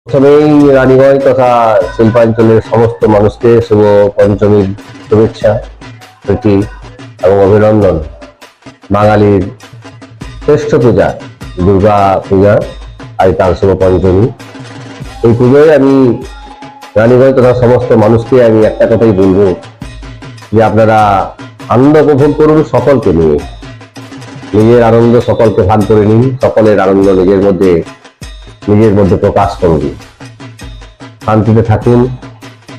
প্রথমেই রানীগঞ্জ তথা শিল্পাঞ্চলের সমস্ত মানুষকে শুভ পঞ্চমীর শুভেচ্ছা প্রীতি এবং অভিনন্দন। বাঙালির শ্রেষ্ঠ পূজা দুর্গা পূজা, আজ তার শুভ পঞ্চমী। এই পুজোয় আমি রানীগঞ্জ তথা সমস্ত মানুষকে আমি একটা কথাই বলবো যে আপনারা আনন্দ উপভোগ করুন সকলকে নিয়ে। নিজের আনন্দ সকলকে ভাগ করে নিন, সকলের আনন্দ নিজের মধ্যে প্রকাশ করুন, শান্তিতে থাকুন।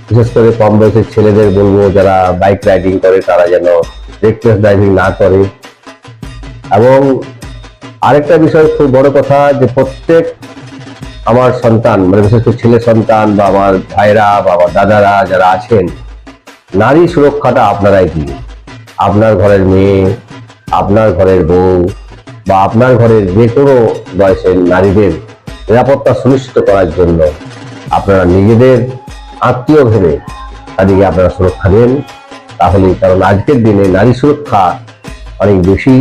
বিশেষ করে কম বয়সের ছেলেদের বলবো, যারা বাইক রাইডিং করে তারা যেন রেকলেস ড্রাইভিং না করে। এবং আরেকটা বিষয় খুব বড় কথা, যে প্রত্যেক আমার সন্তান, মানে বিশেষ করে ছেলে সন্তান বা আমার ভাইরা বা আমার দাদারা যারা আছেন, নারী সুরক্ষাটা আপনারাই দিন। আপনার ঘরের মেয়ে, আপনার ঘরের বউ বা আপনার ঘরের যে কোনো বয়সের নারীদের নিরাপত্তা সুনিশ্চিত করার জন্য আপনারা নিজেদের আত্মীয় ভেবে তাদেরকে আপনারা সুরক্ষা দেন। তাহলে, কারণ আজকের দিনে নারী সুরক্ষা অনেক বেশি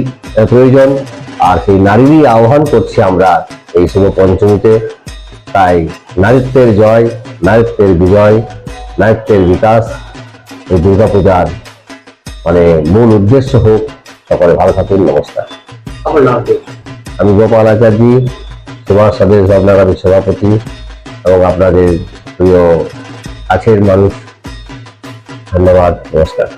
প্রয়োজন, আর সেই নারীরই আহ্বান করছি আমরা এই শুভ পঞ্চমীতে। তাই নারীত্বের জয়, নারীত্বের বিজয়, নারীত্বের বিকাশ এই দুর্গাপূজার মূল উদ্দেশ্য হোক। সকলে ভালো থাকুন। নমস্কার। আমি গোপাল আচার্য, সুভাষ স্বদেশ ভাবনাগামী সভাপতি এবং আপনাদের প্রিয় কাছের মানুষ। ধন্যবাদ, নমস্কার।